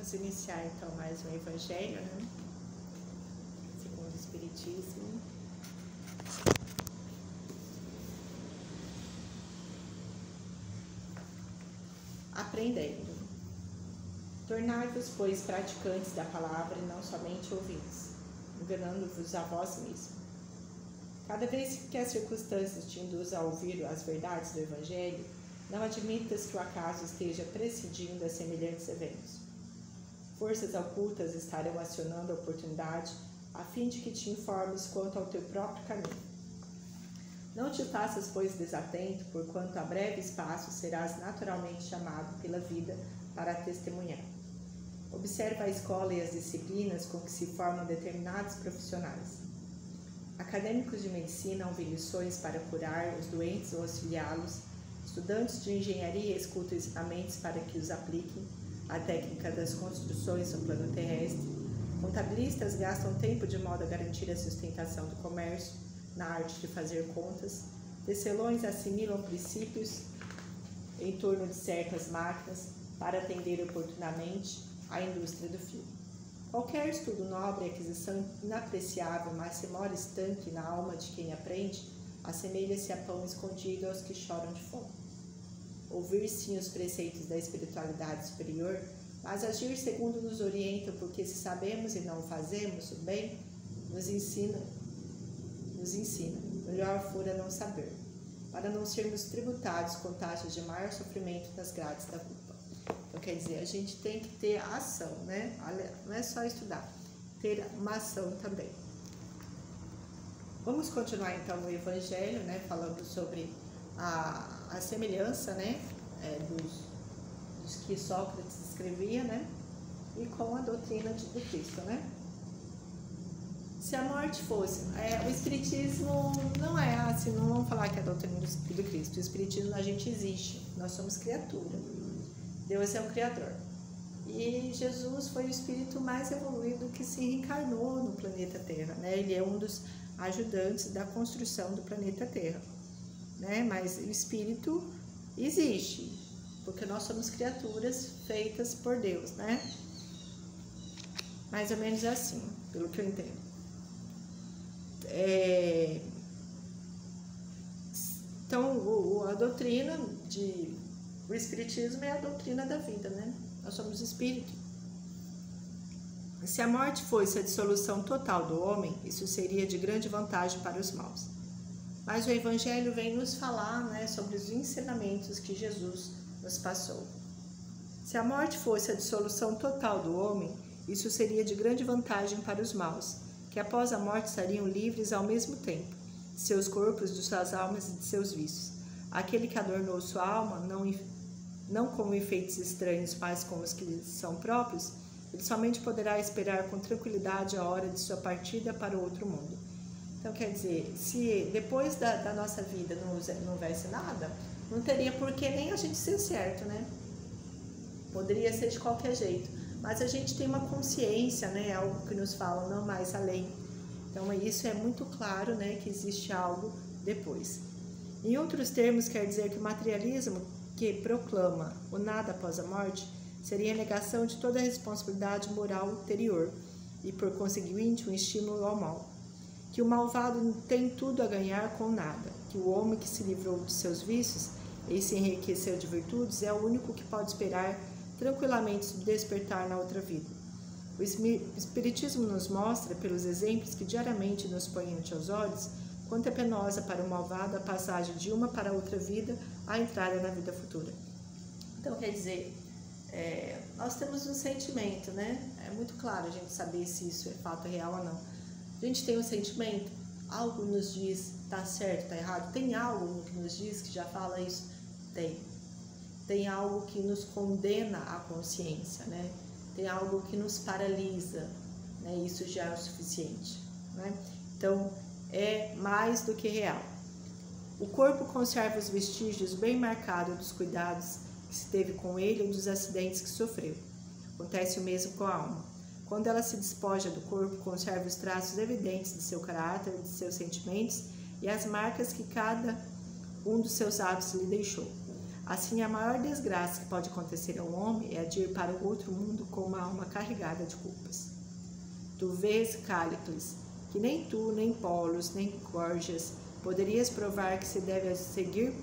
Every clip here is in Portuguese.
Vamos iniciar então mais um evangelho, né? Segundo o Espiritismo. Aprendendo. Tornai-vos, pois, praticantes da palavra e não somente ouvintes, enganando-vos a vós mesmos. Cada vez que as circunstâncias te induzam a ouvir as verdades do evangelho, não admitas que o acaso esteja precedindo a semelhantes eventos. Forças ocultas estarão acionando a oportunidade a fim de que te informes quanto ao teu próprio caminho. Não te faças, pois, desatento, porquanto a breve espaço serás naturalmente chamado pela vida para testemunhar. Observa a escola e as disciplinas com que se formam determinados profissionais. Acadêmicos de medicina ouvem lições para curar os doentes ou auxiliá-los. Estudantes de engenharia escutam ensinamentos para que os apliquem à técnica das construções no plano terrestre. Contabilistas gastam tempo de modo a garantir a sustentação do comércio, na arte de fazer contas. Tecelões assimilam princípios em torno de certas máquinas para atender oportunamente à indústria do fio. Qualquer estudo nobre é aquisição inapreciável, mas se mora estanque na alma de quem aprende, assemelha-se a pão escondido aos que choram de fome. Ouvir sim os preceitos da espiritualidade superior, mas agir segundo nos orienta, porque se sabemos e não fazemos o bem, nos ensina. Melhor fora não saber, para não sermos tributados com taxas de maior sofrimento nas grades da culpa. Então, quer dizer, a gente tem que ter ação, né? Não é só estudar, ter uma ação também. Vamos continuar então o Evangelho, né? Falando sobre a semelhança, né? Dos que Sócrates escrevia, né? E com a doutrina do Cristo, né? Se a morte fosse... o Espiritismo não é assim, não vamos falar que é a doutrina do Cristo. O Espiritismo, a gente existe, nós somos criatura. Deus é o Criador. E Jesus foi o Espírito mais evoluído que se reencarnou no planeta Terra, né? Ele é um dos ajudantes da construção do planeta Terra, né? Mas o Espírito existe, porque nós somos criaturas feitas por Deus, né? Mais ou menos assim, pelo que eu entendo. Então, a doutrina o Espiritismo é a doutrina da vida, né? Nós somos espírito. Se a morte fosse a dissolução total do homem, isso seria de grande vantagem para os maus. Mas o Evangelho vem nos falar, né, sobre os ensinamentos que Jesus nos passou. Se a morte fosse a dissolução total do homem, isso seria de grande vantagem para os maus, que após a morte estariam livres ao mesmo tempo, de seus corpos, de suas almas e de seus vícios. Aquele que adornou sua alma, não com efeitos estranhos, mas com os que lhe são próprios, ele somente poderá esperar com tranquilidade a hora de sua partida para o outro mundo. Então, quer dizer, se depois da nossa vida não houvesse nada, não teria por que nem a gente ser certo, né? Poderia ser de qualquer jeito, mas a gente tem uma consciência, né? Algo que nos fala, não mais além. Então, isso é muito claro, né? Que existe algo depois. Em outros termos, quer dizer que o materialismo que proclama o nada após a morte seria a negação de toda a responsabilidade moral ulterior e, por conseguinte, um estímulo ao mal. Que o malvado tem tudo a ganhar com nada, que o homem que se livrou de seus vícios e se enriqueceu de virtudes é o único que pode esperar tranquilamente se despertar na outra vida. O Espiritismo nos mostra, pelos exemplos que diariamente nos põem ante os olhos, quanto é penosa para o malvado a passagem de uma para outra vida, a entrada na vida futura. Então, quer dizer, nós temos um sentimento, né? É muito claro a gente saber se isso é fato real ou não. A gente tem um sentimento, algo nos diz tá certo, tá errado. Tem algo que nos diz que já fala isso? Tem algo que nos condena à consciência, né? Tem algo que nos paralisa, né? Isso já é o suficiente, né? Então, é mais do que real. O corpo conserva os vestígios bem marcados dos cuidados que se teve com ele ou dos acidentes que sofreu. Acontece o mesmo com a alma. Quando ela se despoja do corpo, conserva os traços evidentes de seu caráter, de seus sentimentos e as marcas que cada um dos seus atos lhe deixou. Assim, a maior desgraça que pode acontecer ao homem é a de ir para o outro mundo com uma alma carregada de culpas. Tu vês, Cállicles, que nem tu, nem Polus, nem Gorgias poderias provar que se deve seguir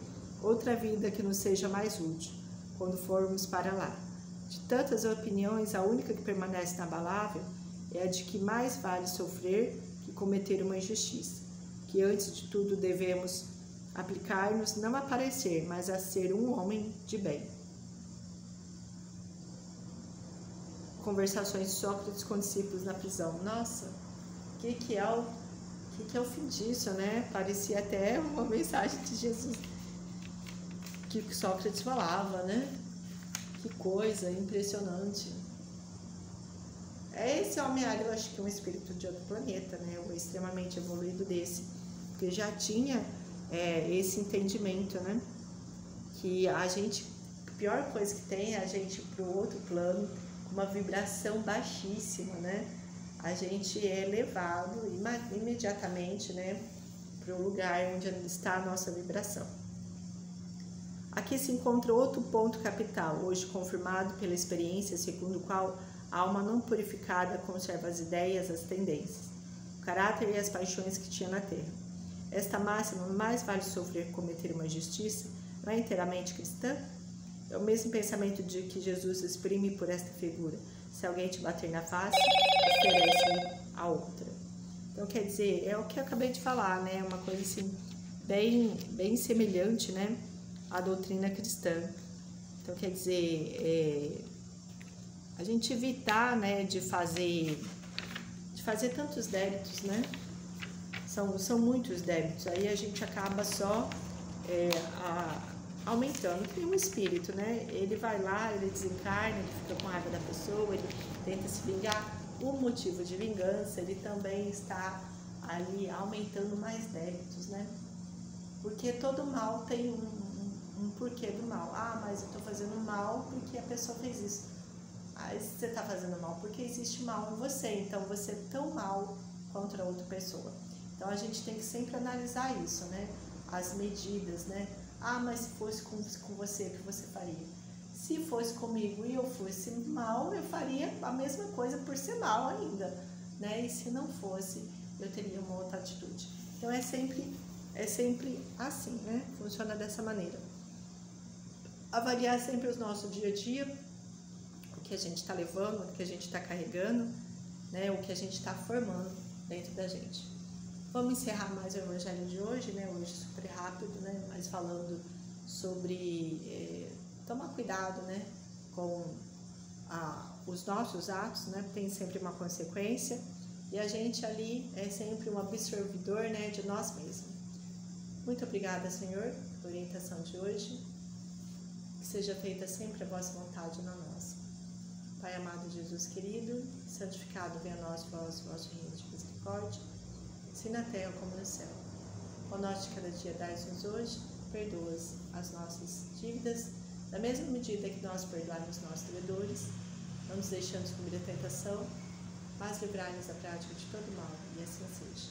outra vida que nos seja mais útil, quando formos para lá. De tantas opiniões, a única que permanece inabalável é a de que mais vale sofrer que cometer uma injustiça, que antes de tudo devemos aplicar-nos não a parecer, mas a ser um homem de bem. Conversações de Sócrates com discípulos na prisão. Nossa, o que é o fim disso, né? Parecia até uma mensagem de Jesus que Sócrates falava, né? Que coisa impressionante. Esse homem-águia, eu acho que é um espírito de outro planeta, né? Ou extremamente evoluído desse, porque já tinha esse entendimento, né? Que a pior coisa que tem é a gente ir para o outro plano com uma vibração baixíssima, né? A gente é levado imediatamente, né, para o lugar onde está a nossa vibração. Aqui se encontra outro ponto capital, hoje confirmado pela experiência, segundo o qual a alma não purificada conserva as ideias, as tendências, o caráter e as paixões que tinha na terra. Esta máxima, mais vale sofrer que cometer uma injustiça, não é inteiramente cristã? É o mesmo pensamento de que Jesus exprime por esta figura. Se alguém te bater na face, oferece a outra. Então, quer dizer, é o que eu acabei de falar, né? Uma coisa assim, bem semelhante, né, à doutrina cristã. Então, quer dizer, a gente evitar, né, de fazer tantos débitos, né? São muitos débitos, aí a gente acaba só aumentando. Tem um espírito, né? Ele vai lá, ele desencarna, ele fica com raiva da pessoa, ele tenta se vingar. O motivo de vingança, ele também está ali aumentando mais débitos, né? Porque todo mal tem um porquê do mal. Ah, mas eu estou fazendo mal porque a pessoa fez isso. Ah, você está fazendo mal porque existe mal em você, então você é tão mal contra outra pessoa. Então a gente tem que sempre analisar isso, né? As medidas, né? Ah, mas se fosse com você, o que você faria? Se fosse comigo e eu fosse mal, eu faria a mesma coisa por ser mal ainda, né? E se não fosse, eu teria uma outra atitude. Então é sempre assim, né? Funciona dessa maneira. Avaliar sempre o nosso dia a dia, o que a gente está levando, o que a gente está carregando, né? O que a gente está formando dentro da gente. Vamos encerrar mais o Evangelho de hoje, né? Hoje super rápido, né? Mas falando sobre tomar cuidado, né? Com os nossos atos, né? Tem sempre uma consequência e a gente ali é sempre um absorvedor, né? De nós mesmos. Muito obrigada, Senhor, por orientação de hoje. Que seja feita sempre a vossa vontade, não a nossa. Pai amado Jesus querido, santificado venha a nós, vosso reino de misericórdia, assim na terra como no céu. O nosso de cada dia dai-nos hoje, perdoa as nossas dívidas, da mesma medida que nós perdoarmos nossos devedores, não nos deixando cair em tentação, mas livrai-nos da prática de todo mal, e assim seja.